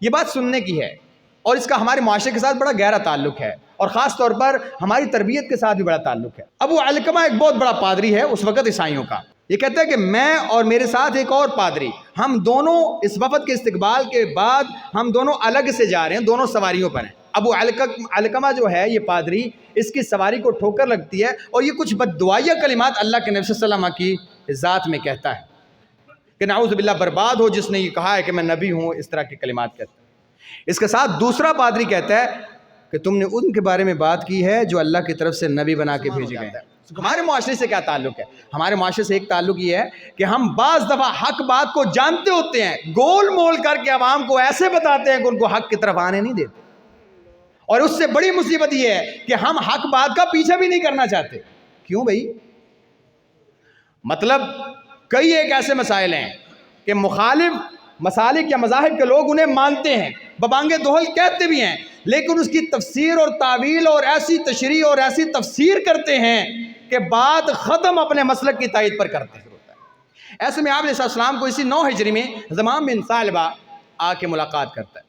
یہ بات سننے کی ہے، اور اس کا ہمارے معاشرے کے ساتھ بڑا گہرا تعلق ہے، اور خاص طور پر ہماری تربیت کے ساتھ بھی بڑا تعلق ہے۔ ابو علقمہ ایک بہت بڑا پادری ہے اس وقت عیسائیوں کا۔ یہ کہتا ہے کہ میں اور میرے ساتھ ایک اور پادری، ہم دونوں اس وفد کے استقبال کے بعد ہم دونوں الگ سے جا رہے ہیں، دونوں سواریوں پر ہیں۔ ابو علقمہ جو ہے یہ پادری، اس کی سواری کو ٹھوکر لگتی ہے اور یہ کچھ بددعائیہ کلمات اللہ کے نبی صلی اللہ علیہ وسلم کی ذات میں کہتا ہے کہ نعوذ باللہ برباد ہو جس نے یہ کہا ہے کہ میں نبی ہوں، اس طرح کے کلمات کہتا ہے۔ اس کے ساتھ دوسرا پادری کہتا ہے کہ تم نے ان کے بارے میں بات کی ہے جو اللہ کی طرف سے نبی بنا کے بھیجے گئے ہیں۔ ہمارے معاشرے سے کیا تعلق ہے؟ ہمارے معاشرے سے ایک تعلق یہ ہے کہ ہم بعض دفعہ حق بات کو جانتے ہوتے ہیں، گول مول کر کے عوام کو ایسے بتاتے ہیں کہ ان کو حق کی طرف آنے نہیں دیتے، اور اس سے بڑی مصیبت یہ ہے کہ ہم حق بات کا پیچھے بھی نہیں کرنا چاہتے۔ کیوں بھائی؟ مطلب کئی ایک ایسے مسائل ہیں کہ مخالف مسالک یا مذاہب کے لوگ انہیں مانتے ہیں، ببانگے دوہل کہتے بھی ہیں، لیکن اس کی تفسیر اور تعویل اور ایسی تشریح اور ایسی تفسیر کرتے ہیں کہ بات ختم اپنے مسلک کی تائید پر کرتے ہیں۔ ایسے میں آپ علیہ السلام کو اسی 9 ہجری میں زمام بن ثعلبہ آ کے ملاقات کرتا ہے۔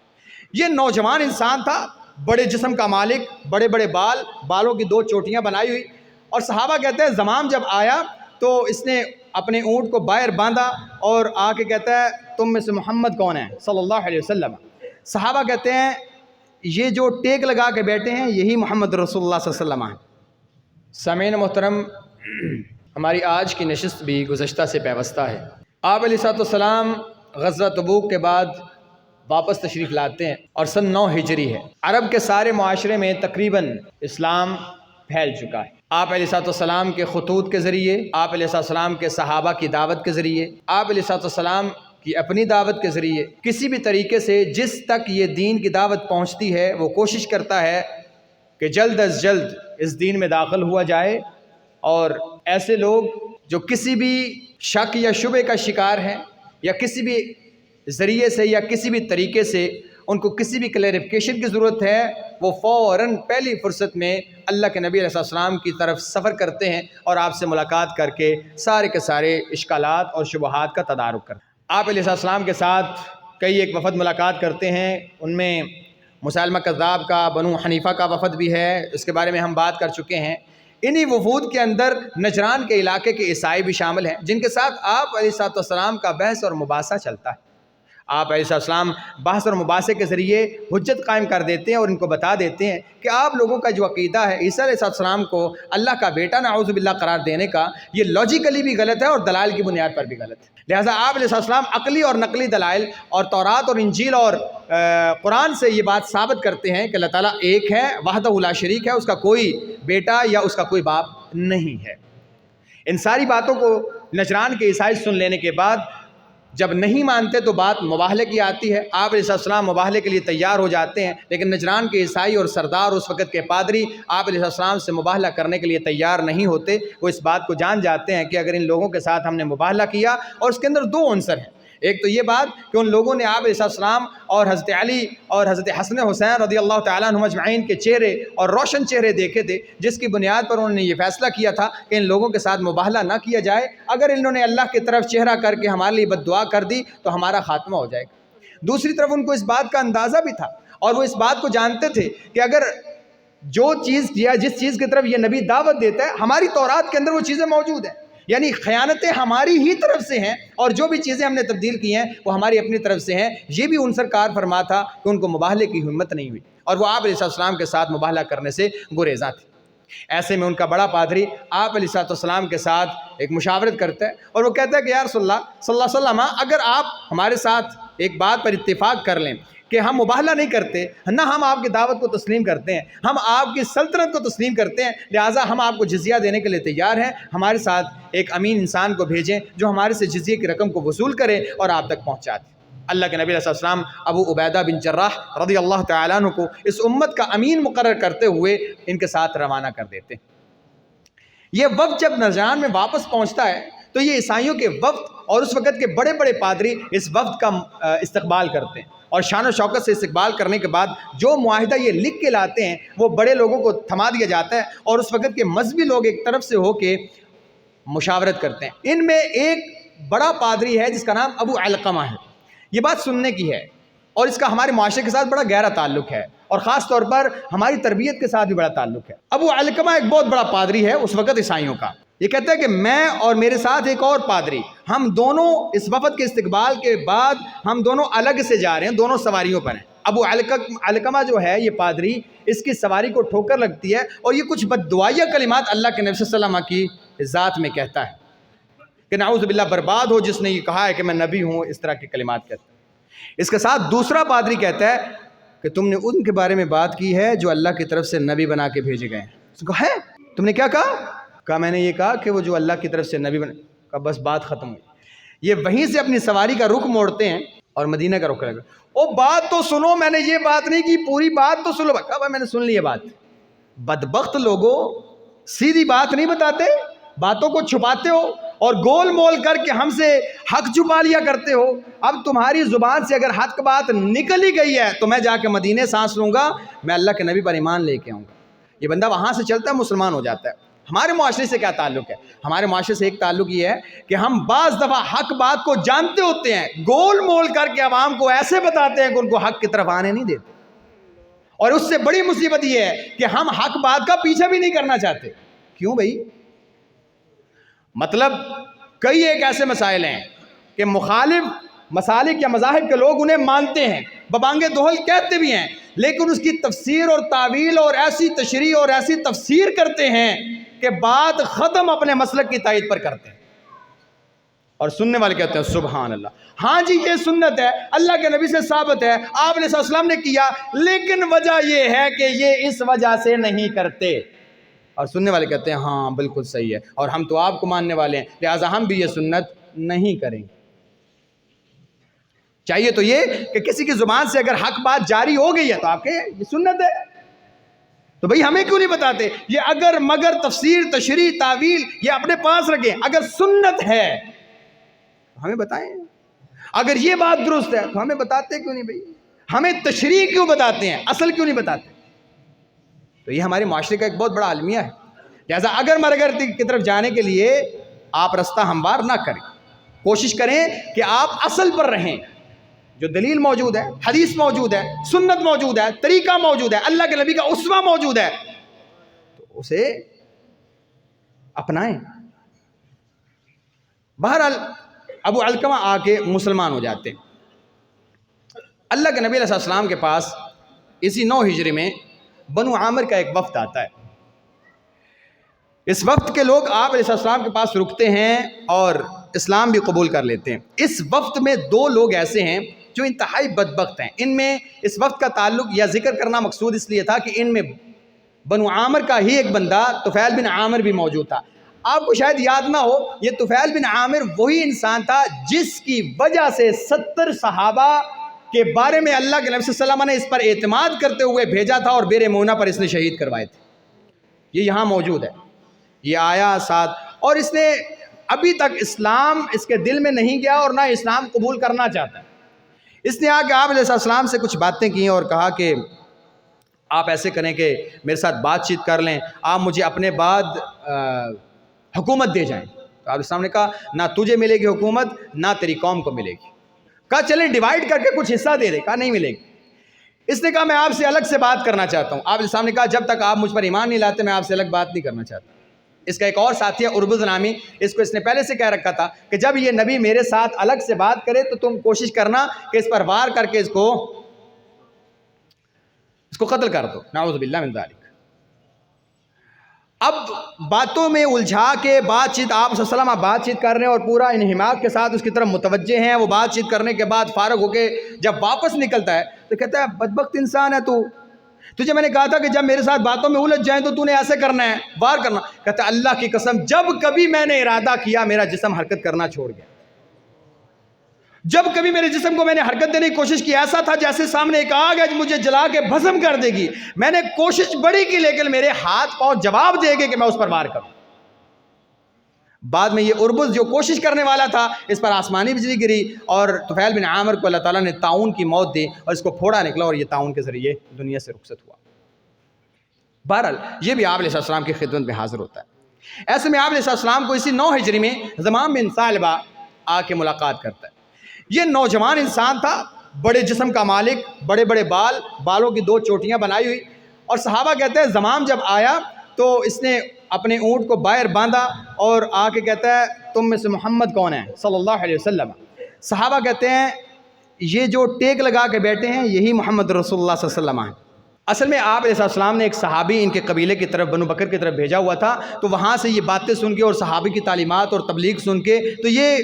یہ نوجوان انسان تھا، بڑے جسم کا مالک، بڑے بڑے بالوں کی 2 چوٹیاں بنائی ہوئی، اور صحابہ کہتے ہیں زمام جب آیا تو اس نے اپنے اونٹ کو باہر باندھا اور آ کے کہتا ہے تم میں سے محمد کون ہے صلی اللہ علیہ وسلم۔ صحابہ کہتے ہیں یہ جو ٹیک لگا کے بیٹھے ہیں یہی محمد رسول اللہ صلی اللہ علیہ وسلم ہیں۔ سامعین محترم، ہماری آج کی نشست بھی گزشتہ سے پیوستہ ہے۔ آپ علیہ السلام غزوہ تبوک کے بعد واپس تشریف لاتے ہیں اور سن 9 ہجری ہے۔ عرب کے سارے معاشرے میں تقریباً اسلام پھیل چکا ہے۔ آپ علیہ السلام کے خطوط کے ذریعے، آپ علیہ السلام کے صحابہ کی دعوت کے ذریعے، آپ علیہ السلام کی اپنی دعوت کے ذریعے، کسی بھی طریقے سے جس تک یہ دین کی دعوت پہنچتی ہے وہ کوشش کرتا ہے کہ جلد از جلد اس دین میں داخل ہوا جائے، اور ایسے لوگ جو کسی بھی شک یا شبہ کا شکار ہیں یا کسی بھی ذریعے سے یا کسی بھی طریقے سے ان کو کسی بھی کلیریفیکیشن کی ضرورت ہے، وہ فوراً پہلی فرصت میں اللہ کے نبی علیہ السلام کی طرف سفر کرتے ہیں اور آپ سے ملاقات کر کے سارے کے سارے اشکالات اور شبہات کا تدارک کرتے ہیں۔ آپ علیہ السلام کے ساتھ کئی ایک وفد ملاقات کرتے ہیں، ان میں مسیلمہ کذاب کا، بنو حنیفہ کا وفد بھی ہے، اس کے بارے میں ہم بات کر چکے ہیں۔ انہی وفود کے اندر نجران کے علاقے کے عیسائی بھی شامل ہیں، جن کے ساتھ آپ علیہ السلام کا بحث اور مباحثہ چلتا ہے۔ آپ علیہ السلام بحث اور مباحثے کے ذریعے حجت قائم کر دیتے ہیں اور ان کو بتا دیتے ہیں کہ آپ لوگوں کا جو عقیدہ ہے عیسیٰ علیہ السلام کو اللہ کا بیٹا نعوذ باللہ قرار دینے کا، یہ لاجیکلی بھی غلط ہے اور دلائل کی بنیاد پر بھی غلط ہے۔ لہٰذا آپ علیہ السلام عقلی اور نقلی دلائل اور تورات اور انجیل اور قرآن سے یہ بات ثابت کرتے ہیں کہ اللہ تعالیٰ ایک ہے، وحدہ لا شریک ہے، اس کا کوئی بیٹا یا اس کا کوئی باپ نہیں ہے۔ ان ساری باتوں کو نجران کے عیسائی سن لینے کے بعد جب نہیں مانتے تو بات مباہلے کی آتی ہے۔ آپ علیہ السلام مباہلے کے لیے تیار ہو جاتے ہیں، لیکن نجران کے عیسائی اور سردار اس وقت کے پادری آپ علیہ السلام سے مباہلہ کرنے کے لیے تیار نہیں ہوتے۔ وہ اس بات کو جان جاتے ہیں کہ اگر ان لوگوں کے ساتھ ہم نے مباہلہ کیا، اور اس کے اندر 2 عنصر ہیں، ایک تو یہ بات کہ ان لوگوں نے آپ علیہ السلام اور حضرت علی اور حضرت حسن حسین رضی اللہ تعالیٰ عنہم اجمعین کے چہرے اور روشن چہرے دیکھے تھے، جس کی بنیاد پر انہوں نے یہ فیصلہ کیا تھا کہ ان لوگوں کے ساتھ مباہلہ نہ کیا جائے۔ اگر انہوں نے اللہ کی طرف چہرہ کر کے ہمارے لیے بد دعا کر دی تو ہمارا خاتمہ ہو جائے گا۔ دوسری طرف ان کو اس بات کا اندازہ بھی تھا، اور وہ اس بات کو جانتے تھے کہ اگر جو چیز یا جس چیز کی طرف یہ نبی دعوت دیتا ہے ہماری تورات کے اندر وہ چیزیں موجود ہیں، یعنی خیانتیں ہماری ہی طرف سے ہیں، اور جو بھی چیزیں ہم نے تبدیل کی ہیں وہ ہماری اپنی طرف سے ہیں۔ یہ بھی عنصر کار فرما تھا کہ ان کو مباہلے کی ہمت نہیں ہوئی، اور وہ آپ علیہ السلام کے ساتھ مباہلہ کرنے سے گریزاں تھے۔ ایسے میں ان کا بڑا پادری آپ علیہ السلام کے ساتھ ایک مشاورت کرتا ہے، اور وہ کہتا ہے کہ یا رسول اللہ صلی اللہ علیہ وسلم، اگر آپ ہمارے ساتھ ایک بات پر اتفاق کر لیں کہ ہم مباہلہ نہیں کرتے، نہ ہم آپ کی دعوت کو تسلیم کرتے ہیں، ہم آپ کی سلطنت کو تسلیم کرتے ہیں، لہٰذا ہم آپ کو جزیہ دینے کے لیے تیار ہیں، ہمارے ساتھ ایک امین انسان کو بھیجیں جو ہمارے سے جزیے کی رقم کو وصول کرے اور آپ تک پہنچا دے۔ اللہ کے نبی علیہ السلام ابو عبیدہ بن جراح رضی اللہ تعالیٰ عنہ کو اس امت کا امین مقرر کرتے ہوئے ان کے ساتھ روانہ کر دیتے۔ یہ وفد جب نجران میں واپس پہنچتا ہے تو یہ عیسائیوں کے وفد اور اس وقت کے بڑے بڑے پادری اس وفد کا استقبال کرتے ہیں، اور شان و شوکت سے استقبال کرنے کے بعد جو معاہدہ یہ لکھ کے لاتے ہیں وہ بڑے لوگوں کو تھما دیا جاتا ہے، اور اس وقت کے مذہبی لوگ ایک طرف سے ہو کے مشاورت کرتے ہیں۔ ان میں ایک بڑا پادری ہے جس کا نام ابو علقمہ ہے۔ یہ بات سننے کی ہے اور اس کا ہمارے معاشرے کے ساتھ بڑا گہرا تعلق ہے، اور خاص طور پر ہماری تربیت کے ساتھ بھی بڑا تعلق ہے۔ ابو علقمہ ایک بہت بڑا پادری ہے اس وقت عیسائیوں کا۔ یہ کہتا ہے کہ میں اور میرے ساتھ ایک اور پادری، ہم دونوں اس وفد کے استقبال کے بعد ہم دونوں الگ سے جا رہے ہیں، دونوں سواریوں پر ہیں۔ ابو علقمہ جو ہے یہ پادری، اس کی سواری کو ٹھوکر لگتی ہے اور یہ کچھ بد دعائیہ کلمات اللہ کے نبی صلی اللہ علیہ وسلم کی ذات میں کہتا ہے کہ نعوذ باللہ برباد ہو جس نے یہ کہا ہے کہ میں نبی ہوں، اس طرح کے کلمات کہتا ہے۔ اس کے ساتھ دوسرا پادری کہتا ہے کہ تم نے ان کے بارے میں بات کی ہے جو اللہ کی طرف سے نبی بنا کے بھیجے گئے ہیں۔ اس نے کہا ہے تم نے کیا کہا میں نے یہ کہا کہ وہ جو اللہ کی طرف سے نبی بنا، کہا بس بات ختم ہوئی۔ یہ وہیں سے اپنی سواری کا رخ موڑتے ہیں اور مدینہ کا رخ کرے گا۔ او بات تو سنو، میں نے یہ بات نہیں کی، پوری بات تو سنو۔ کہا بھائی میں نے سن لی یہ بات۔ بدبخت لوگوں، سیدھی بات نہیں بتاتے، باتوں کو چھپاتے ہو اور گول مول کر کے ہم سے حق چھپا لیا کرتے ہو۔ اب تمہاری زبان سے اگر حق بات نکل ہی گئی ہے تو میں جا کے مدینے سانس لوں گا، میں اللہ کے نبی پر ایمان لے کے آؤں گا۔ یہ بندہ وہاں سے چلتا ہے، مسلمان ہو جاتا ہے۔ ہمارے معاشرے سے کیا تعلق ہے؟ ہمارے معاشرے سے ایک تعلق یہ ہے کہ ہم بعض دفعہ حق بات کو جانتے ہوتے ہیں، گول مول کر کے عوام کو ایسے بتاتے ہیں کہ ان کو حق کی طرف آنے نہیں دیتے، اور اس سے بڑی مصیبت یہ ہے کہ ہم حق بات کا پیچھے بھی نہیں کرنا چاہتے۔ کیوں بھائی؟ مطلب کئی ایک ایسے مسائل ہیں کہ مخالف مسالک یا مذاہب کے لوگ انہیں مانتے ہیں، ببانگے دوہل کہتے بھی ہیں، لیکن اس کی تفسیر اور تعویل اور ایسی تشریح اور ایسی تفسیر کرتے ہیں کہ بات ختم اپنے مسلک کی تائید پر کرتے ہیں، اور سننے والے کہتے ہیں سبحان اللہ، ہاں جی یہ سنت ہے، اللہ کے نبی سے ثابت ہے، آپ علیہ السلام نے کیا، لیکن وجہ یہ ہے کہ یہ اس وجہ سے نہیں کرتے۔ اور سننے والے کہتے ہیں ہاں بالکل صحیح ہے، اور ہم تو آپ کو ماننے والے ہیں، لہٰذا ہم بھی یہ سنت نہیں کریں گے۔ چاہیے تو یہ کہ کسی کی زبان سے اگر حق بات جاری ہو گئی ہے تو آپ کے یہ سنت ہے، تو بھئی ہمیں کیوں نہیں بتاتے؟ یہ اگر مگر تفسیر تشریح تعویل یہ اپنے پاس رکھیں، اگر سنت ہے تو ہمیں بتائیں، اگر یہ بات درست ہے تو ہمیں بتاتے کیوں نہیں بھئی؟ ہمیں تشریح کیوں بتاتے ہیں، اصل کیوں نہیں بتاتے؟ تو یہ ہمارے معاشرے کا ایک بہت بڑا المیہ ہے۔ لہٰذا اگر مرگرتی کی طرف جانے کے لیے آپ رستہ ہموار نہ کریں، کوشش کریں کہ آپ اصل پر رہیں، جو دلیل موجود ہے، حدیث موجود ہے، سنت موجود ہے، طریقہ موجود ہے، اللہ کے نبی کا اسوہ موجود ہے، تو اسے اپنائیں۔ بہرحال ابو علقمہ آ کے مسلمان ہو جاتے ہیں۔ اللہ کے نبی علیہ السلام کے پاس اسی 9 ہجری میں بنو عامر کا ایک وفد آتا ہے۔ اس وفد کے لوگ آپ علیہ السلام کے پاس رکتے ہیں اور اسلام بھی قبول کر لیتے ہیں۔ اس وفد میں 2 لوگ ایسے ہیں جو انتہائی بدبخت ہیں۔ ان میں اس وفد کا تعلق یا ذکر کرنا مقصود اس لیے تھا کہ ان میں بنو عامر کا ہی ایک بندہ طفیل بن عامر بھی موجود تھا۔ آپ کو شاید یاد نہ ہو، یہ طفیل بن عامر وہی انسان تھا جس کی وجہ سے 70 صحابہ کے بارے میں اللہ کے نبی صلی اللہ علیہ وسلم نے اس پر اعتماد کرتے ہوئے بھیجا تھا اور بیر مونہ پر اس نے شہید کروائے تھے۔ یہ یہاں موجود ہے، یہ آیا ساتھ، اور اس نے ابھی تک اسلام اس کے دل میں نہیں گیا اور نہ اسلام قبول کرنا چاہتا ہے۔ اس نے آ کے آپ علیہ السلام سے کچھ باتیں کی اور کہا کہ آپ ایسے کریں کہ میرے ساتھ بات چیت کر لیں، آپ مجھے اپنے بعد حکومت دے جائیں۔ تو آپ السلام نے کہا نہ تجھے ملے گی حکومت، نہ تیری قوم کو ملے گی۔ کہا چلیں ڈیوائیڈ کر کے کچھ حصہ دے دے۔ کہا نہیں ملے گی۔ اس نے کہا میں آپ سے الگ سے بات کرنا چاہتا ہوں۔ آپ السلام نے کہا جب تک آپ مجھ پر ایمان نہیں لاتے میں آپ سے الگ بات نہیں کرنا چاہتا۔ اس کا ایک اور ساتھی ہے اربز نامی، اس کو اس نے پہلے سے کہہ رکھا تھا کہ جب یہ نبی میرے ساتھ الگ سے بات کرے تو تم کوشش کرنا کہ اس پر وار کر کے اس کو قتل کر دو، نعوذ باللہ من ذالک۔ اب باتوں میں الجھا کے بات چیت، آپ صلی اللہ علیہ وسلم بات چیت کر رہے ہیں اور پورا انہماک کے ساتھ اس کی طرف متوجہ ہیں۔ وہ بات چیت کرنے کے بعد فارغ ہو کے جب واپس نکلتا ہے تو کہتا ہے بدبخت انسان ہے تو، تجھے میں نے کہا تھا کہ جب میرے ساتھ باتوں میں الجھ جائیں تو نے ایسے کرنا ہے، وار کرنا۔ کہتا ہے اللہ کی قسم جب کبھی میں نے ارادہ کیا میرا جسم حرکت کرنا چھوڑ گیا، جب کبھی میرے جسم کو میں نے حرکت دینے کی کوشش کی ایسا تھا جیسے سامنے ایک آگ ہے جو مجھے جلا کے بھسم کر دے گی۔ میں نے کوشش بڑی کی لیکن میرے ہاتھ پاؤں جواب دے گے کہ میں اس پر وار کروں۔ بعد میں یہ اربز جو کوشش کرنے والا تھا اس پر آسمانی بجلی گری اور طفیل بن عامر کو اللہ تعالیٰ نے طاعون کی موت دی اور اس کو پھوڑا نکلا اور یہ طاعون کے ذریعے دنیا سے رخصت ہوا۔ بہرحال یہ بھی آپ علیہ السلام کی خدمت میں حاضر ہوتا ہے۔ ایسے میں آپ علیہ السلام کو اسی 9 ہجری میں زمام بن ثعلبہ آ کے ملاقات کرتا ہے۔ یہ نوجوان انسان تھا، بڑے جسم کا مالک، بڑے بڑے بال، بالوں کی 2 چوٹیاں بنائی ہوئی. اور صحابہ کہتے ہیں زمام جب آیا تو اس نے اپنے اونٹ کو باہر باندھا اور آ کے کہتا ہے تم میں سے محمد کون ہے صلی اللہ علیہ وسلم. صحابہ کہتے ہیں یہ جو ٹیک لگا کے بیٹھے ہیں یہی محمد رسول اللہ صلی اللہ علیہ وسلم ہیں. اصل میں آپ علیہ السلام نے ایک صحابی ان کے قبیلے کی طرف بنو بکر کی طرف بھیجا ہوا تھا، تو وہاں سے یہ باتیں سن کے اور صحابی کی تعلیمات اور تبلیغ سن کے تو یہ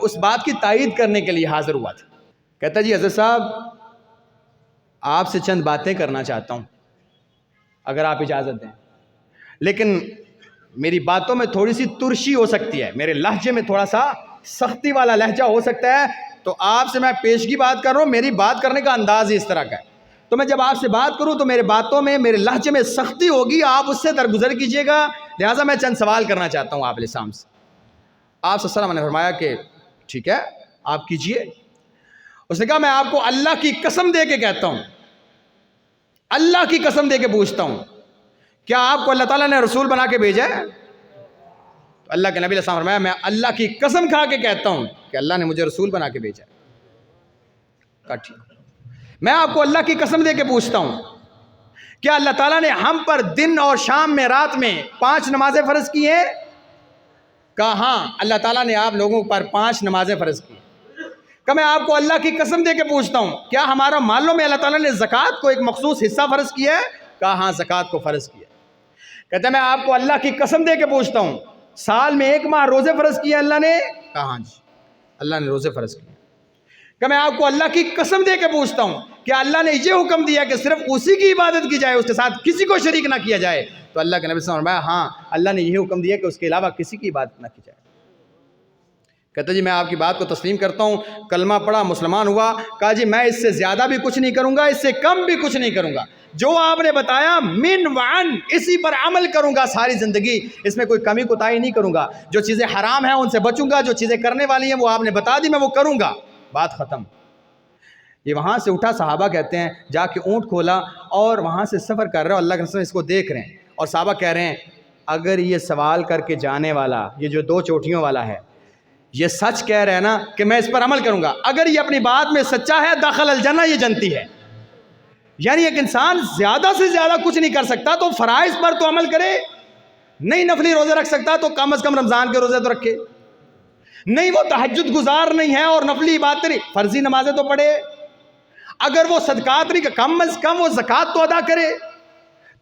اس بات کی تائید کرنے کے لیے حاضر ہوا تھا. کہتا جی حضرت صاحب آپ سے چند باتیں کرنا چاہتا ہوں اگر آپ اجازت دیں، لیکن میری باتوں میں تھوڑی سی ترشی ہو سکتی ہے، میرے لہجے میں تھوڑا سا سختی والا لہجہ ہو سکتا ہے، تو آپ سے میں پیشگی بات کر رہا ہوں، میری بات کرنے کا انداز ہی اس طرح کا ہے. تو میں جب آپ سے بات کروں تو میرے باتوں میں میرے لہجے میں سختی ہوگی، آپ اس سے درگزر کیجیے گا. لہٰذا میں چند سوال کرنا چاہتا ہوں آپ علیہ السلام سے. آپ صلی اللہ علیہ وسلم نے فرمایا کہ ٹھیک ہے آپ کیجیے. اس نے کہا میں آپ کو اللہ کی قسم دے کے کہتا ہوں، اللہ کی قسم دے کے پوچھتا ہوں کیا آپ کو اللہ تعالیٰ نے رسول بنا کے بھیجا ہے؟ تو اللہ کے نبی علیہ السلام نے فرمایا میں اللہ کی قسم کھا کے کہتا ہوں کہ اللہ نے مجھے رسول بنا کے بھیجا ہے. کہا ٹھیک. میں آپ کو اللہ کی قسم دے کے پوچھتا ہوں کیا اللہ تعالیٰ نے ہم پر دن اور شام میں رات میں 5 نمازیں فرض کی ہیں؟ کہا ہاں اللہ تعالیٰ نے آپ لوگوں پر 5 نمازیں فرض کی. کہ میں آپ کو اللہ کی قسم دے کے پوچھتا ہوں کیا ہمارا مالوں میں اللہ تعالیٰ نے زکوٰۃ کو ایک مخصوص حصہ فرض کیا ہے؟ کہا ہاں زکوٰۃ کو فرض کیا. کہتا ہے میں آپ کو اللہ کی قسم دے کے پوچھتا ہوں سال میں 1 ماہ روزے فرض کیے اللہ نے؟ کہا ہاں جی اللہ نے روزے فرض کیے. کہ میں آپ کو اللہ کی قسم دے کے پوچھتا ہوں کہ اللہ نے یہ حکم دیا کہ صرف اسی کی عبادت کی جائے، اس کے ساتھ کسی کو شریک نہ کیا جائے؟ تو اللہ کے نبی صلی اللہ علیہ وسلم نے فرمایا ہاں اللہ نے یہ حکم دیا کہ اس کے علاوہ کسی کی عبادت نہ کی جائے. کہتا جی میں آپ کی بات کو تسلیم کرتا ہوں، کلمہ پڑھا مسلمان ہوا. کہا جی میں اس سے زیادہ بھی کچھ نہیں کروں گا، اس سے کم بھی کچھ نہیں کروں گا، جو آپ نے بتایا من وعن اسی پر عمل کروں گا ساری زندگی، اس میں کوئی کمی کوتاہی نہیں کروں گا. جو چیزیں حرام ہیں ان سے بچوں گا، جو چیزیں کرنے والی ہیں وہ آپ نے بتا دی میں وہ کروں گا. بات ختم. یہ وہاں سے اٹھا، صحابہ کہتے ہیں جا کے اونٹ کھولا اور وہاں سے سفر کر رہے ہیں، اللہ کے رسول اس کو دیکھ رہے ہیں اور صحابہ کہہ رہے ہیں اگر یہ سوال کر کے جانے والا یہ جو 2 چوٹیوں والا ہے یہ سچ کہہ رہے ہیں نا کہ میں اس پر عمل کروں گا، اگر یہ اپنی بات میں سچا ہے داخل الجنہ یہ جنتی ہے. یعنی ایک انسان زیادہ سے زیادہ کچھ نہیں کر سکتا تو فرائض پر تو عمل کرے، نہیں نفلی روزے رکھ سکتا تو کم از کم رمضان کے روزے تو رکھے، نہیں وہ تہجد گزار نہیں ہے اور نفلی عبادتیں نہیں، فرضی نمازیں تو پڑھے، اگر وہ صدقات نہیں کم از کم وہ زکوٰۃ تو ادا کرے.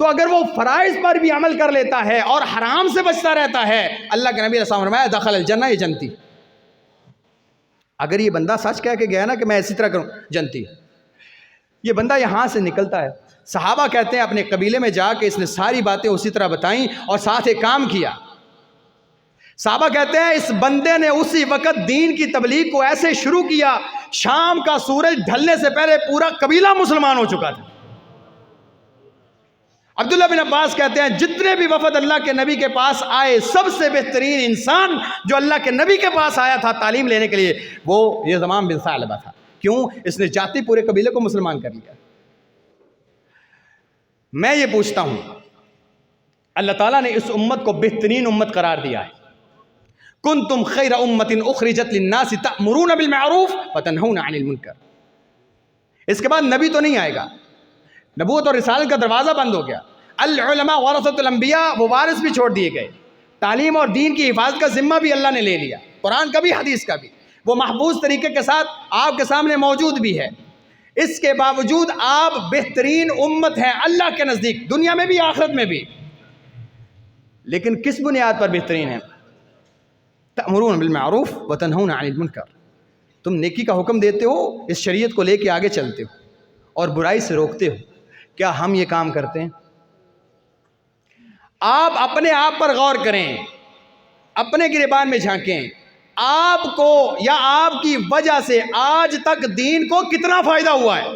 تو اگر وہ فرائض پر بھی عمل کر لیتا ہے اور حرام سے بچتا رہتا ہے اللہ کے نبی علیہ السلام نے فرمایا دخل الجنہ یہ جنتی. اگر یہ بندہ سچ کہہ کے گیا نا کہ میں اسی طرح کروں جنتی. یہ بندہ یہاں سے نکلتا ہے، صحابہ کہتے ہیں اپنے قبیلے میں جا کے اس نے ساری باتیں اسی طرح بتائیں اور ساتھ ایک کام کیا. صحابہ کہتے ہیں اس بندے نے اسی وقت دین کی تبلیغ کو ایسے شروع کیا شام کا سورج ڈھلنے سے پہلے پورا قبیلہ مسلمان ہو چکا تھا. عبداللہ بن عباس کہتے ہیں جتنے بھی وفد اللہ کے نبی کے پاس آئے سب سے بہترین انسان جو اللہ کے نبی کے پاس آیا تھا تعلیم لینے کے لیے وہ یزمام بن ثعلبہ تھا. کیوں؟ اس نے جاتی پورے قبیلے کو مسلمان کر لیا. میں یہ پوچھتا ہوں اللہ تعالیٰ نے اس امت کو بہترین امت قرار دیا ہے. کنتم خیر امت اخرجت للناس تأمرون بالمعروف وتنہون عن المنکر. اس کے بعد نبی تو نہیں آئے گا، نبوت اور رسالت کا دروازہ بند ہو گیا. العلماء ورثۃ الانبیاء، وہ وارث بھی چھوڑ دیے گئے. تعلیم اور دین کی حفاظت کا ذمہ بھی اللہ نے لے لیا، قرآن کا بھی حدیث کا بھی، وہ محفوظ طریقے کے ساتھ آپ کے سامنے موجود بھی ہے. اس کے باوجود آپ بہترین امت ہیں اللہ کے نزدیک، دنیا میں بھی آخرت میں بھی. لیکن کس بنیاد پر بہترین ہیں؟ تأمرون بالمعروف وتنہون عن المنکر. تم نیکی کا حکم دیتے ہو، اس شریعت کو لے کے آگے چلتے ہو اور برائی سے روکتے ہو. کیا ہم یہ کام کرتے ہیں؟ آپ اپنے آپ پر غور کریں، اپنے گریبان میں جھانکیں. آپ کو یا آپ کی وجہ سے آج تک دین کو کتنا فائدہ ہوا ہے؟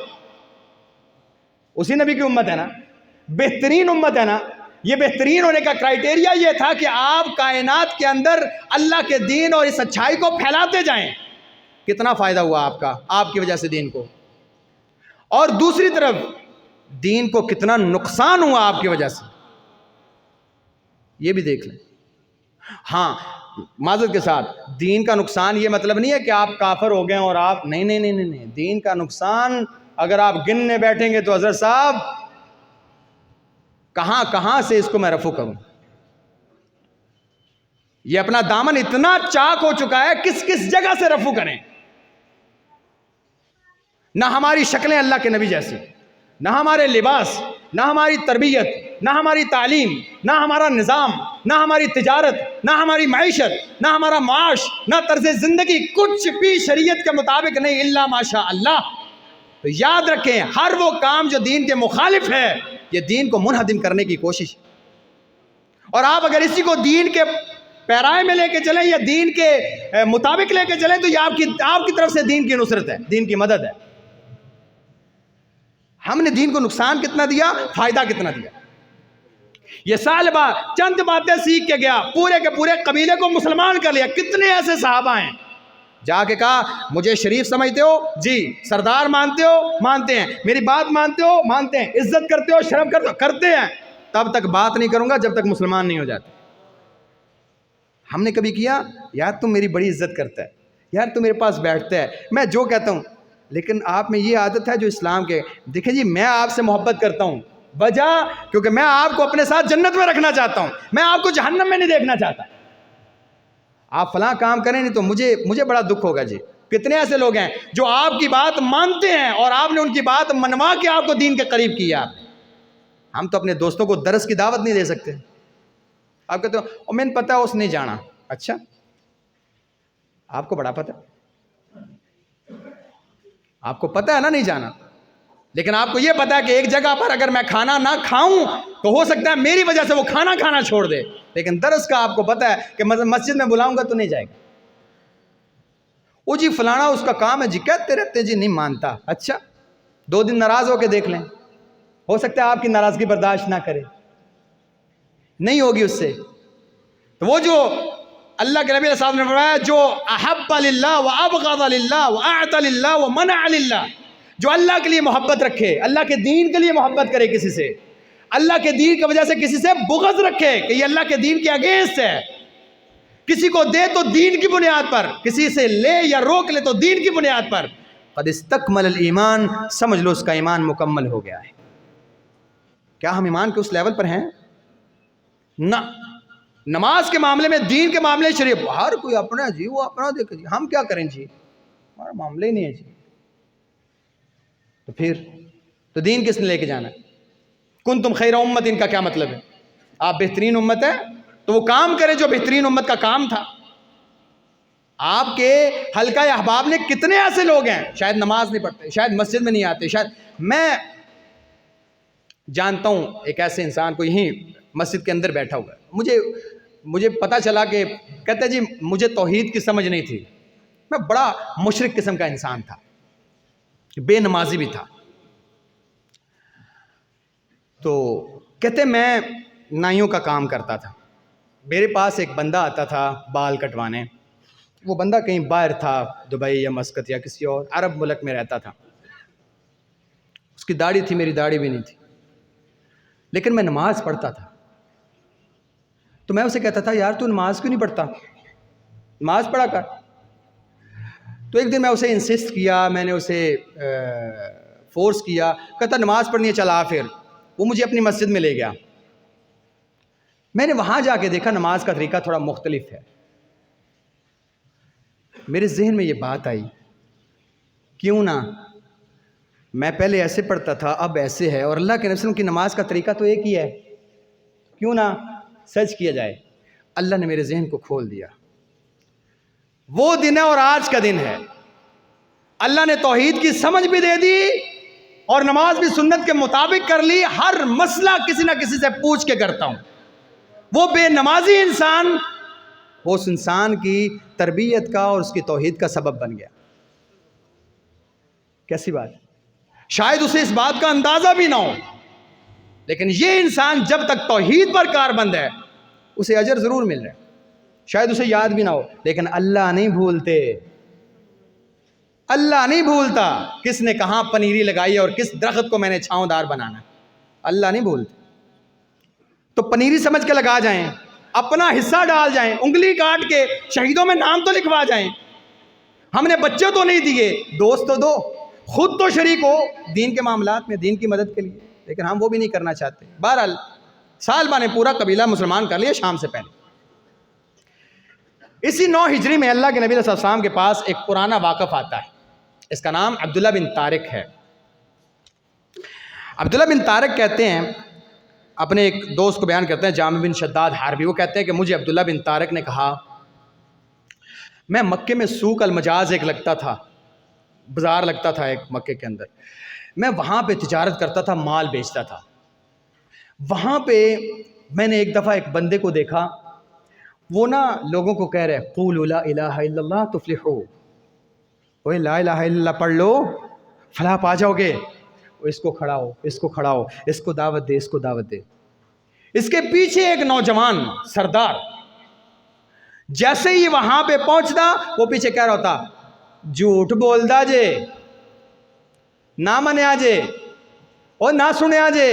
اسی نبی کی امت ہے نا، بہترین امت ہے نا. یہ بہترین ہونے کا کرائٹیریا یہ تھا کہ آپ کائنات کے اندر اللہ کے دین اور اس اچھائی کو پھیلاتے جائیں. کتنا فائدہ ہوا آپ کا، آپ کی وجہ سے دین کو. اور دوسری طرف دین کو کتنا نقصان ہوا آپ کی وجہ سے، یہ بھی دیکھ لیں. ہاں معذرت کے ساتھ، دین کا نقصان یہ مطلب نہیں ہے کہ آپ کافر ہو گئے اور آپ نہیں، دین کا نقصان اگر آپ گننے بیٹھیں گے تو حضرت صاحب کہاں سے اس کو میں رفع کروں. یہ اپنا دامن اتنا چاک ہو چکا ہے، کس جگہ سے رفع کریں. نہ ہماری شکلیں اللہ کے نبی جیسی، نہ ہمارے لباس، نہ ہماری تربیت، نہ ہماری تعلیم، نہ ہمارا نظام، نہ ہماری تجارت، نہ ہماری معیشت، نہ ہمارا معاش، نہ طرز زندگی، کچھ بھی شریعت کے مطابق نہیں، الا ماشاء اللہ. تو یاد رکھیں، ہر وہ کام جو دین کے مخالف ہے یہ دین کو منہدم کرنے کی کوشش. اور آپ اگر اسی کو دین کے پیرائے میں لے کے چلیں یا دین کے مطابق لے کے چلیں تو یہ آپ کی طرف سے دین کی نصرت ہے، دین کی مدد ہے. ہم نے دین کو نقصان کتنا دیا، فائدہ کتنا دیا. یہ سالبہ چند باتیں سیکھ کے گیا، پورے کے پورے قبیلے کو مسلمان کر لیا. کتنے ایسے صحابہ ہیں جا کے کہا مجھے شریف سمجھتے ہو؟ جی. سردار مانتے ہو؟ مانتے ہیں. میری بات مانتے ہو؟ مانتے ہیں. عزت کرتے ہو؟ شرم کرتے ہو؟ کرتے ہیں. تب تک بات نہیں کروں گا جب تک مسلمان نہیں ہو جاتے. ہم نے کبھی کیا یار تم میری بڑی عزت کرتا ہے، یار تم میرے پاس بیٹھتا ہے، میں جو کہتا ہوں. لیکن آپ میں یہ عادت ہے جو اسلام کے، دیکھیں جی میں آپ سے محبت کرتا ہوں، وجہ کیونکہ میں آپ کو اپنے ساتھ جنت میں رکھنا چاہتا ہوں، میں آپ کو جہنم میں نہیں دیکھنا چاہتا. آپ فلاں کام کریں نہیں تو مجھے بڑا دکھ ہوگا. جی کتنے ایسے لوگ ہیں جو آپ کی بات مانتے ہیں اور آپ نے ان کی بات منوا کے آپ کو دین کے قریب کیا. ہم تو اپنے دوستوں کو درس کی دعوت نہیں دے سکتے. آپ کہتے ہو میں نے پتا اس نے جانا. اچھا آپ کو بڑا پتا، آپ کو پتا ہے نا نہیں جانا، لیکن آپ کو یہ پتا ہے کہ ایک جگہ پر اگر میں کھانا نہ کھاؤں تو ہو سکتا ہے میری وجہ سے وہ کھانا چھوڑ دے. لیکن درس کا آپ کو پتا ہے کہ مسجد میں بلاؤں گا تو نہیں جائے گا. وہ جی فلانا اس کا کام ہے، جی کہتے رہتے جی نہیں مانتا. اچھا 2 دن ناراض ہو کے دیکھ لیں، ہو سکتا ہے آپ کی ناراضگی برداشت نہ کرے، نہیں ہوگی اس سے. تو وہ جو اللہ کے نبی صاحب نے فرمایا جو احب للہ و ابغض للہ و اعطى للہ و منع للہ، جو اللہ کے لیے محبت رکھے، اللہ کے دین کے لیے محبت کرے کسی سے، اللہ کے دین کی وجہ سے کسی سے بغض رکھے کہ یہ اللہ کے دین کے اگینسٹ ہے، کسی کو دے تو دین کی بنیاد پر، کسی سے لے یا روک لے تو دین کی بنیاد پر، قد استکمل الایمان، سمجھ لو اس کا ایمان مکمل ہو گیا ہے. کیا ہم ایمان کے اس لیول پر ہیں؟ نہ. نماز کے معاملے میں، دین کے معاملے شریف، ہر کوئی اپنا جی وہ اپنا دیکھے جی، ہم کیا کریں جی، ہمارا معاملہ ہی نہیں ہے جی. تو پھر تو دین کس نے لے کے جانا ہے؟ کنتم خیر امت، ان کا کیا مطلب ہے؟ آپ بہترین امت ہیں تو وہ کام کریں جو بہترین امت کا کام تھا. آپ کے حلقہ احباب نے کتنے ایسے لوگ ہیں شاید نماز نہیں پڑھتے، شاید مسجد میں نہیں آتے، شاید میں جانتا ہوں ایک ایسے انسان کو یہیں مسجد کے اندر بیٹھا ہوا ہے، مجھے پتا چلا کہ کہتے جی مجھے توحید کی سمجھ نہیں تھی، میں بڑا مشرک قسم کا انسان تھا، بے نمازی بھی تھا. تو کہتے میں نائیوں کا کام کرتا تھا، میرے پاس ایک بندہ آتا تھا بال کٹوانے. وہ بندہ کہیں باہر تھا، دبئی یا مسقط یا کسی اور عرب ملک میں رہتا تھا. اس کی داڑھی تھی، میری داڑھی بھی نہیں تھی، لیکن میں نماز پڑھتا تھا. تو میں اسے کہتا تھا یار تو نماز کیوں نہیں پڑھتا، نماز پڑھا کر. تو ایک دن میں اسے انسسٹ کیا، میں نے اسے فورس کیا، کہتا نماز پڑھنی ہے چل آ. پھر وہ مجھے اپنی مسجد میں لے گیا. میں نے وہاں جا کے دیکھا نماز کا طریقہ تھوڑا مختلف ہے. میرے ذہن میں یہ بات آئی کیوں نہ میں پہلے ایسے پڑھتا تھا اب ایسے ہے، اور اللہ کے نبی صلی اللہ علیہ وسلم کی نماز کا طریقہ تو ایک ہی ہے، کیوں نہ سچ کیا جائے. اللہ نے میرے ذہن کو کھول دیا. وہ دن ہے اور آج کا دن ہے، اللہ نے توحید کی سمجھ بھی دے دی اور نماز بھی سنت کے مطابق کر لی. ہر مسئلہ کسی نہ کسی سے پوچھ کے کرتا ہوں. وہ بے نمازی انسان وہ اس انسان کی تربیت کا اور اس کی توحید کا سبب بن گیا. کیسی بات ہے؟ شاید اسے اس بات کا اندازہ بھی نہ ہو، لیکن یہ انسان جب تک توحید پر کاربند ہے اسے اجر ضرور مل رہا ہے. شاید اسے یاد بھی نہ ہو، لیکن اللہ نہیں بھولتے، اللہ نہیں بھولتا کس نے کہاں پنیری لگائی اور کس درخت کو میں نے چھاؤں دار بنانا. اللہ نہیں بھولتے. تو پنیری سمجھ کے لگا جائیں، اپنا حصہ ڈال جائیں، انگلی کاٹ کے شہیدوں میں نام تو لکھوا جائیں. ہم نے بچے تو نہیں دیے، دوست تو دو، خود تو شریک ہو دین کے معاملات میں، دین کی مدد کے لیے، لیکن ہم وہ بھی نہیں کرنا چاہتے. بہرحال سالبہ نے پورا قبیلہ مسلمان کر لیا شام سے پہلے. اسی 9 ہجری میں اللہ کے نبی صلی اللہ علیہ وسلم کے پاس ایک پرانا واقف آتا ہے، اس کا نام عبداللہ بن طارق ہے. عبداللہ بن طارق کہتے ہیں، اپنے ایک دوست کو بیان کرتے ہیں جامع بن شداد حاربی، وہ کہتے ہیں کہ مجھے عبداللہ بن طارق نے کہا، میں مکے میں سوق المجاز ایک لگتا تھا، بازار لگتا تھا ایک مکے کے اندر، میں وہاں پہ تجارت کرتا تھا، مال بیچتا تھا. وہاں پہ میں نے ایک دفعہ ایک بندے کو دیکھا، وہ نا لوگوں کو کہہ رہے قولوا لا الہ الا اللہ تفلحوا، اوے لا الہ الا اللہ پڑھ لو فلاح پا جاؤ گے. اس کو کھڑا ہو، اس کو کھڑا ہو، اس کو دعوت دے، اس کو دعوت دے. اس کے پیچھے ایک نوجوان سردار جیسے ہی وہاں پہ پہنچتا، وہ پیچھے کہہ رہا ہوتا، جھوٹ بولدا جے، نہ منیا جے اور نہ سنیا جے،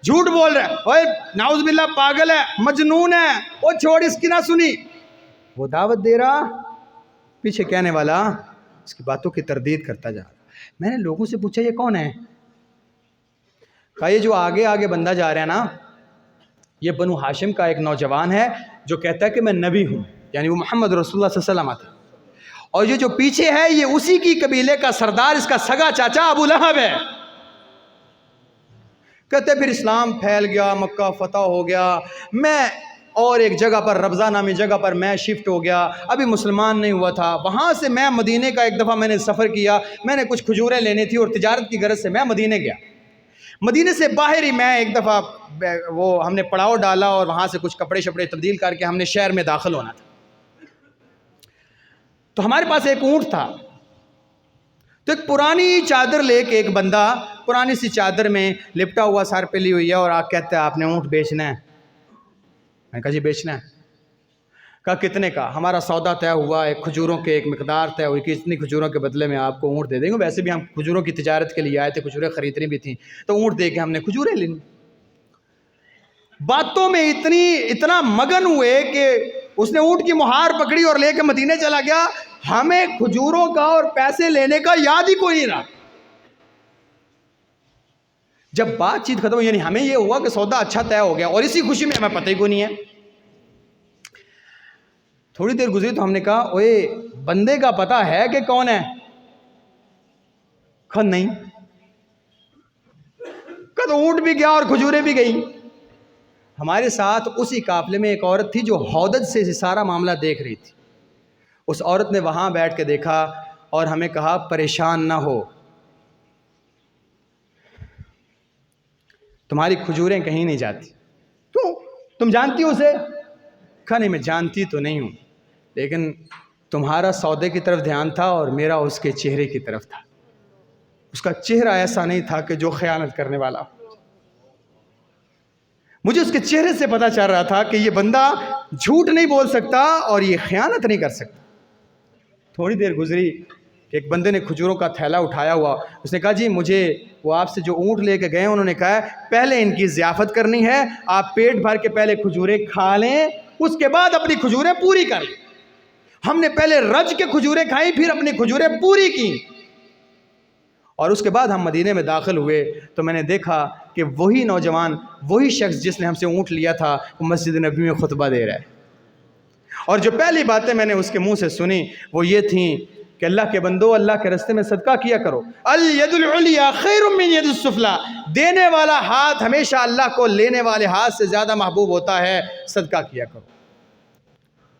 جھوٹ بول رہا ہے، اوے نعوذ باللہ پاگل ہے، مجنون ہے، وہ چھوڑ اس کی نہ سنی. وہ دعوت دے رہا، پیچھے کہنے والا اس کی باتوں کی تردید کرتا جا رہا. میں نے لوگوں سے پوچھا یہ کون ہے؟ کہا یہ جو آگے آگے بندہ جا رہا ہے نا، یہ بنو ہاشم کا ایک نوجوان ہے جو کہتا ہے کہ میں نبی ہوں، یعنی وہ محمد رسول اللہ صلی اللہ علیہ وسلم آتے. اور یہ جو پیچھے ہے یہ اسی کی قبیلے کا سردار، اس کا سگا چاچا ابو لہب ہے. کہتے پھر اسلام پھیل گیا، مکہ فتح ہو گیا، میں اور ایک جگہ پر ربضہ نامی جگہ پر میں شفٹ ہو گیا، ابھی مسلمان نہیں ہوا تھا. وہاں سے میں مدینے کا ایک دفعہ میں نے سفر کیا، میں نے کچھ کھجوریں لینی تھی اور تجارت کی غرض سے میں مدینے گیا. مدینے سے باہر ہی میں ایک دفعہ وہ ہم نے پڑاؤ ڈالا اور وہاں سے کچھ کپڑے شپڑے تبدیل کر کے ہم نے شہر میں داخل ہونا تھا. تو ہمارے پاس ایک اونٹ تھا، تو ایک پرانی چادر لے کے ایک بندہ پرانی سی چادر میں لپٹا ہوا سر پہ لی ہوئی ہے اور کہتا ہے آپ نے اونٹ بیچنا ہے. میں نے کہا جی بیچنا ہے. کہا کتنے کا؟ ہمارا سودا طے ہوا، ایک کھجوروں کے ایک مقدار طے ہوئی کہ اتنی کھجوروں کے بدلے میں آپ کو اونٹ دے دیں گے. ویسے بھی ہم کھجوروں کی تجارت کے لیے آئے تھے، کھجوریں خریدنی بھی تھیں، تو اونٹ دے کے ہم نے کھجوریں لینی. باتوں میں اتنا مگن ہوئے کہ اس نے اونٹ کی مہار پکڑی اور لے کے مدینے چلا گیا. ہمیں کھجوروں کا اور پیسے لینے کا یاد ہی کوئی نہیں رہا. جب بات چیت ختم ہوئی، یعنی ہمیں یہ ہوا کہ سودا اچھا طے ہو گیا اور اسی خوشی میں ہمیں پتہ ہی کوئی نہیں ہے. تھوڑی دیر گزری تو ہم نے کہا اوے بندے کا پتہ ہے کہ کون ہے؟ کہا نہیں. کہا تو اونٹ بھی گیا اور کھجوریں بھی گئی. ہمارے ساتھ اسی قافلے میں ایک عورت تھی جو ہودج سے سارا معاملہ دیکھ رہی تھی. اس عورت نے وہاں بیٹھ کے دیکھا اور ہمیں کہا پریشان نہ ہو، تمہاری کھجوریں کہیں نہیں جاتی. کیوں؟ تم جانتی ہو اسے؟ کہا نہیں میں جانتی تو نہیں ہوں، لیکن تمہارا سودے کی طرف دھیان تھا اور میرا اس کے چہرے کی طرف تھا. اس کا چہرہ ایسا نہیں تھا کہ جو خیانت کرنے والا. مجھے اس کے چہرے سے پتہ چل رہا تھا کہ یہ بندہ جھوٹ نہیں بول سکتا اور یہ خیانت نہیں کر سکتا. تھوڑی دیر گزری کہ ایک بندے نے کھجوروں کا تھیلا اٹھایا ہوا، اس نے کہا جی مجھے وہ آپ سے جو اونٹ لے کے گئے انہوں نے کہا ہے پہلے ان کی ضیافت کرنی ہے، آپ پیٹ بھر کے پہلے کھجوریں کھا لیں، اس کے بعد اپنی کھجوریں پوری کر لیں. ہم نے پہلے رج کے کھجوریں کھائیں، پھر اپنی کھجوریں پوری کی، اور اس کے بعد ہم مدینے میں داخل ہوئے تو میں نے دیکھا کہ وہی نوجوان، وہی شخص جس نے ہم سے اونٹ لیا تھا، وہ مسجد نبی میں خطبہ دے رہا ہے. اور جو پہلی باتیں میں نے اس کے منہ سے سنی وہ یہ تھیں کہ اللہ کے بندو، اللہ کے راستے میں صدقہ کیا کرو. الید العلیٰ خیر من ید السفلیٰ، دینے والا ہاتھ ہمیشہ اللہ کو لینے والے ہاتھ سے زیادہ محبوب ہوتا ہے، صدقہ کیا کرو.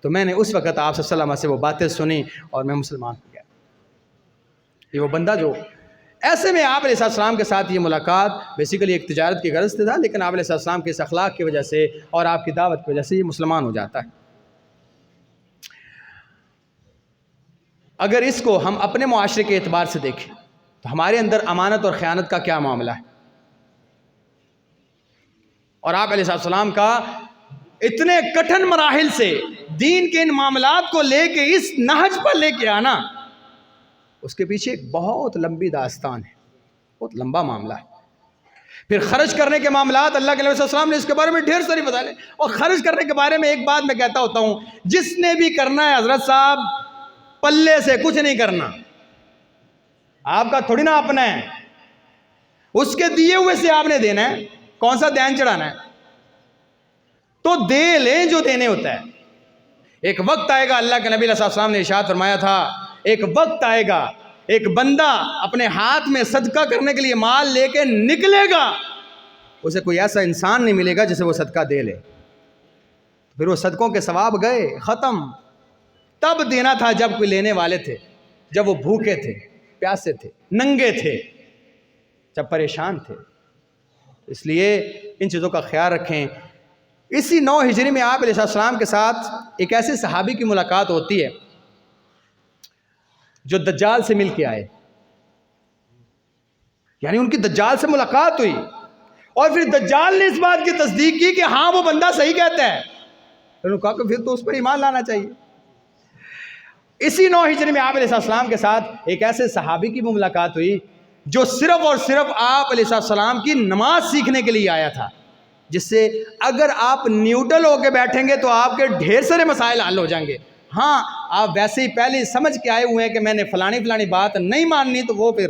تو میں نے اس وقت آپ صلی اللہ علیہ وسلم سے وہ باتیں سنی اور میں مسلمان ہو گیا. یہ وہ بندہ جو ایسے میں آپ علیہ السلام کے ساتھ یہ ملاقات بیسیکلی ایک تجارت کی غرض سے تھا، لیکن آپ علیہ السلام کے اس اخلاق کی وجہ سے اور آپ کی دعوت کی وجہ سے یہ مسلمان ہو جاتا ہے. اگر اس کو ہم اپنے معاشرے کے اعتبار سے دیکھیں تو ہمارے اندر امانت اور خیانت کا کیا معاملہ ہے؟ اور آپ علیہ السلام کا اتنے کٹھن مراحل سے دین کے ان معاملات کو لے کے اس نہج پر لے کے آنا، اس کے پیچھے ایک بہت لمبی داستان ہے، بہت لمبا معاملہ ہے. پھر خرچ کرنے کے معاملات اللہ کے نبی صلی اللہ علیہ وسلم نے اس کے بارے میں ڈھیر ساری بتائے. اور خرچ کرنے کے بارے میں ایک بات میں کہتا ہوتا ہوں, جس نے بھی کرنا ہے حضرت صاحب پلے سے کچھ نہیں کرنا, آپ کا تھوڑی نا اپنا ہے, اس کے دیے ہوئے سے آپ نے دینا ہے. کون سا دین چڑھانا ہے تو دے لیں جو دینے ہوتا ہے. ایک وقت آئے گا, اللہ کے نبی علیہ السلام نے ارشاد فرمایا تھا, ایک وقت آئے گا ایک بندہ اپنے ہاتھ میں صدقہ کرنے کے لیے مال لے کے نکلے گا, اسے کوئی ایسا انسان نہیں ملے گا جسے وہ صدقہ دے لے. پھر وہ صدقوں کے ثواب گئے, ختم. تب دینا تھا جب کوئی لینے والے تھے, جب وہ بھوکے تھے, پیاسے تھے, ننگے تھے, جب پریشان تھے. اس لیے ان چیزوں کا خیال رکھیں. اسی 9 ہجری میں آپ علیہ السلام کے ساتھ ایک ایسے صحابی کی ملاقات ہوتی ہے جو دجال سے مل کے آئے. یعنی ان کی دجال سے ملاقات ہوئی, اور پھر دجال نے اس بات کی تصدیق کی کہ ہاں وہ بندہ صحیح کہتا ہے. انہوں نے کہا کہ پھر تو اس پر ایمان لانا چاہیے. اسی 9 ہجری میں آپ علیہ السلام کے ساتھ ایک ایسے صحابی کی بھی ملاقات ہوئی جو صرف اور صرف آپ علیہ السلام کی نماز سیکھنے کے لیے آیا تھا, جس سے اگر آپ نیوٹرل ہو کے بیٹھیں گے تو آپ کے ڈھیر سارے مسائل حل ہو جائیں گے. ہاں آپ ویسے ہی پہلے سمجھ کے آئے ہوئے ہیں کہ میں نے فلانی بات نہیں ماننی, تو وہ پھر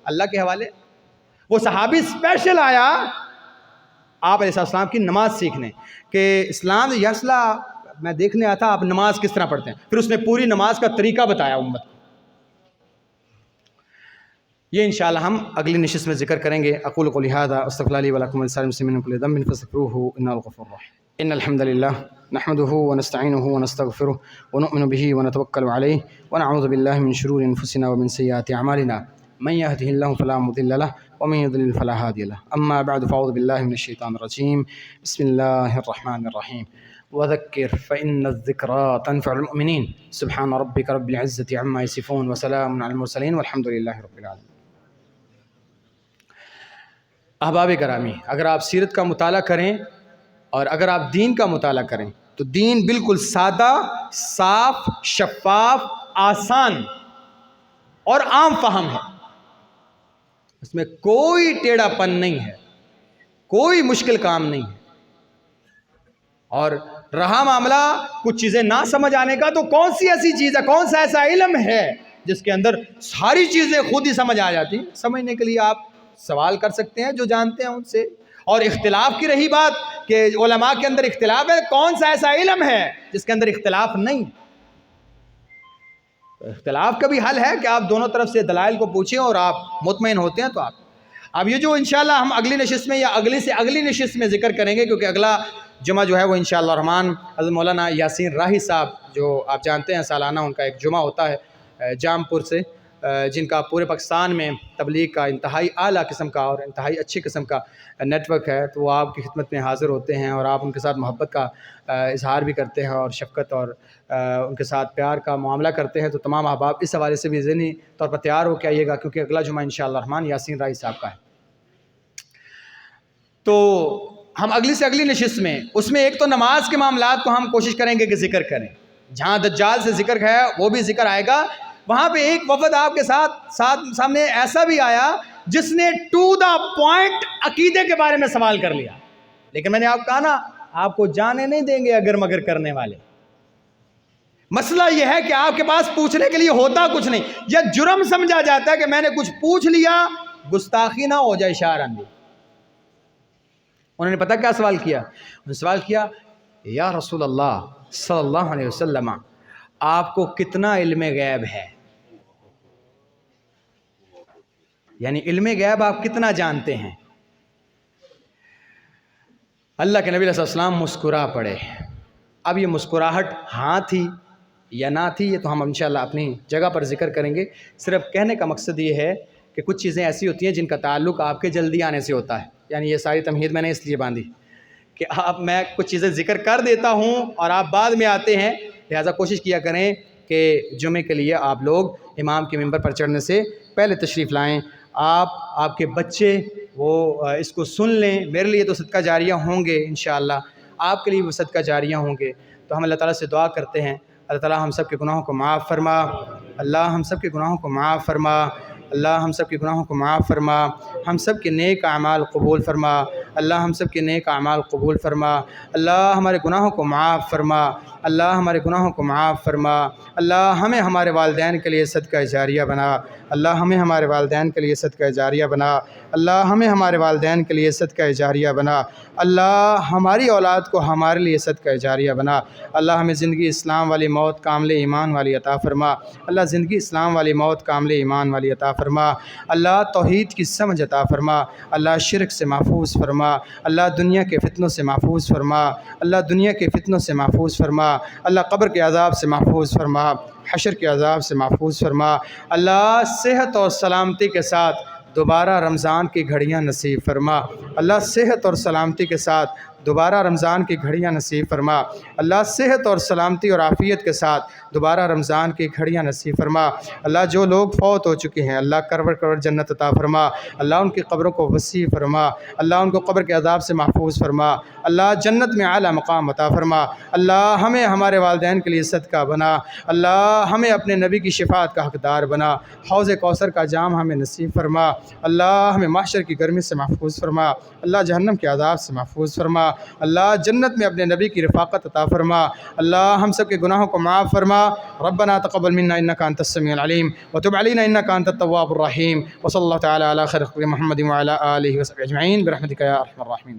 اللہ کے حوالے. وہ صحابی اسپیشل آیا آپ علیہ السلام کی نماز سیکھنے, کہ اسلام یا اصلاح میں دیکھنے آتا آپ نماز کس طرح پڑھتے ہیں. پھر اس نے پوری نماز کا طریقہ بتایا امت کو. یہ انشاءاللہ ہم اگلی نشست میں ذکر کریں گے. اقول قولی ھذا استغفر اللہ لی ولکم ولسائر المسلمین من کل ذنب فاستغفروہ انہ الغفور الرحیم. ان الحمد للہ نحمده ونستعینه ونستغفره ونؤمن به ونتوکل علیہ ونعوذ باللہ من شرور انفسنا ومن سیئات اعمالنا من يهده الله فلا مضل له ومن يضلل فلا هادي له. اما بعد فاعوذ باللہ من الشیطان الرجیم. بسم اللہ الرحمن الرحیم. وذکر فإن الذکرى تنفع المؤمنین. سبحان ربک رب العزة عما یصفون وسلام علی المرسلین والحمد للہ رب العالمین. احباب کرامی, اگر آپ سیرت کا مطالعہ کریں اور اگر آپ دین کا مطالعہ کریں تو دین بالکل سادہ, صاف, شفاف, آسان اور عام فہم ہے. اس میں کوئی ٹیڑھا پن نہیں ہے, کوئی مشکل کام نہیں ہے. اور رہا معاملہ کچھ چیزیں نہ سمجھ آنے کا, تو کون سی ایسی چیز ہے, کون سا ایسا علم ہے جس کے اندر ساری چیزیں خود ہی سمجھ آ جاتی ہیں. سمجھنے کے لیے آپ سوال کر سکتے ہیں جو جانتے ہیں ان سے. اور اختلاف کی رہی بات کہ علماء کے اندر اختلاف ہے, کون سا ایسا علم ہے جس کے اندر اختلاف نہیں. اختلاف کا بھی حل ہے کہ آپ دونوں طرف سے دلائل کو پوچھیں اور آپ مطمئن ہوتے ہیں تو آپ. اب یہ جو انشاءاللہ ہم اگلی نشست میں یا اگلی سے اگلی نشست میں ذکر کریں گے, کیونکہ اگلا جمعہ جو ہے وہ انشاءاللہ الرحمن حضرت مولانا یاسین راہی صاحب, جو آپ جانتے ہیں سالانہ ان کا ایک جمعہ ہوتا ہے جام پور سے, جن کا پورے پاکستان میں تبلیغ کا انتہائی اعلیٰ قسم کا اور انتہائی اچھی قسم کا نیٹ ورک ہے. تو وہ آپ کی خدمت میں حاضر ہوتے ہیں اور آپ ان کے ساتھ محبت کا اظہار بھی کرتے ہیں اور شفقت اور ان کے ساتھ پیار کا معاملہ کرتے ہیں. تو تمام احباب اس حوالے سے بھی ذہنی طور پر تیار ہو کے آئیے گا, کیونکہ اگلا جمعہ انشاءاللہ الرحمن یاسین راہی صاحب کا ہے. تو ہم اگلی سے اگلی نشست میں اس میں ایک تو نماز کے معاملات کو ہم کوشش کریں گے کہ ذکر کریں. جہاں دجال سے ذکر ہے وہ بھی ذکر آئے گا. وہاں پہ ایک وفد آپ کے سامنے ایسا بھی آیا جس نے ٹو دا پوائنٹ عقیدے کے بارے میں سوال کر لیا, لیکن میں نے آپ کہا نا, آپ کو جانے نہیں دیں گے اگر مگر کرنے والے. مسئلہ یہ ہے کہ آپ کے پاس پوچھنے کے لیے ہوتا کچھ نہیں, یہ جرم سمجھا جاتا ہے کہ میں نے کچھ پوچھ لیا, گستاخی نہ ہو جائے شعر اندھی. انہوں نے پتہ کیا سوال کیا؟ انہوں نے سوال کیا, یا رسول اللہ صلی اللہ علیہ وسلم, آپ کو کتنا علم غیب ہے؟ یعنی علم غیب آپ کتنا جانتے ہیں؟ اللہ کے نبی علیہ السلام مسکرا پڑے. اب یہ مسکراہٹ ہاں تھی یا نہ تھی یہ تو ہم انشاءاللہ اپنی جگہ پر ذکر کریں گے. صرف کہنے کا مقصد یہ ہے کہ کچھ چیزیں ایسی ہوتی ہیں جن کا تعلق آپ کے جلدی آنے سے ہوتا ہے. یعنی یہ ساری تمہید میں نے اس لیے باندھی کہ میں کچھ چیزیں ذکر کر دیتا ہوں اور آپ بعد میں آتے ہیں, لہٰذا کوشش کیا کریں کہ جمعے کے لیے آپ لوگ امام کے ممبر پر چڑھنے سے پہلے تشریف لائیں. آپ کے بچے وہ اس کو سن لیں. میرے لیے تو صدقہ جاریہ ہوں گے انشاءاللہ, آپ کے لیے وہ صدقہ جاریہ ہوں گے. تو ہم اللہ تعالیٰ سے دعا کرتے ہیں, اللہ تعالیٰ ہم سب کے گناہوں کو معاف فرما, اللہ ہم سب کے گناہوں کو معاف فرما, اللہ ہم سب کے گناہوں کو معاف فرما، ہم سب کے نیک اعمال قبول فرما، اللہ ہم سب کے نیک اعمال قبول فرما، اللہ ہمارے گناہوں کو معاف فرما، اللہ ہمارے گناہوں کو معاف فرما، اللہ ہمیں ہمارے والدین کے لیے صدقہ جاریہ بنا، اللہ ہمیں ہمارے والدین کے لیے صدقہ جاریہ بنا، اللہ ہمیں ہمارے والدین کے لیے صدقہ جاریہ بنا، اللہ ہماری اولاد کو ہمارے لیے صدقہ جاریہ بنا، اللہ ہمیں زندگی اسلام والی موت کامل ایمان والی عطا فرما، اللہ زندگی اسلام والی موت کامل ایمان والی عطا فرما، اللہ توحید کی سمجھ عطا فرما، اللہ شرک سے محفوظ فرما، اللہ دنیا کے فتنوں سے محفوظ فرما، اللہ دنیا کے فتنوں سے محفوظ فرما، اللہ قبر کے عذاب سے محفوظ فرما، حشر کے عذاب سے محفوظ فرما، اللہ صحت اور سلامتی کے ساتھ دوبارہ رمضان کی گھڑیاں نصیب فرما، اللہ صحت اور سلامتی کے ساتھ دوبارہ رمضان کی گھڑیاں نصیب فرما، اللہ صحت اور سلامتی اور عافیت کے ساتھ دوبارہ رمضان کی گھڑیاں نصیب فرما، اللہ جو لوگ فوت ہو چکے ہیں اللہ کرور کرور جنت عطا فرما، اللہ ان کی قبروں کو وسیع فرما، اللہ ان کو قبر کے عذاب سے محفوظ فرما، اللہ جنت میں اعلیٰ مقام عطا فرما، اللہ ہمیں ہمارے والدین کے لیے صدقہ بنا، اللہ ہمیں اپنے نبی کی شفاعت کا حقدار بنا، حوض کوثر کا جام ہمیں نصیب فرما، اللہ ہمیں محشر کی گرمی سے محفوظ فرما، اللہ جہنم کے عذاب سے محفوظ فرما، اللہ جنت میں اپنے نبی کی رفاقت عطا فرما، اللہ ہم سب کے گناہوں کو معاف فرما، ربنا تقبل منا انك انت السميع العليم وتب علينا انك انت التواب الرحيم وصلى الله تعالى على خير خلق محمد وعلى اله وصحبه اجمعين برحمتك يا ارحم الراحمين.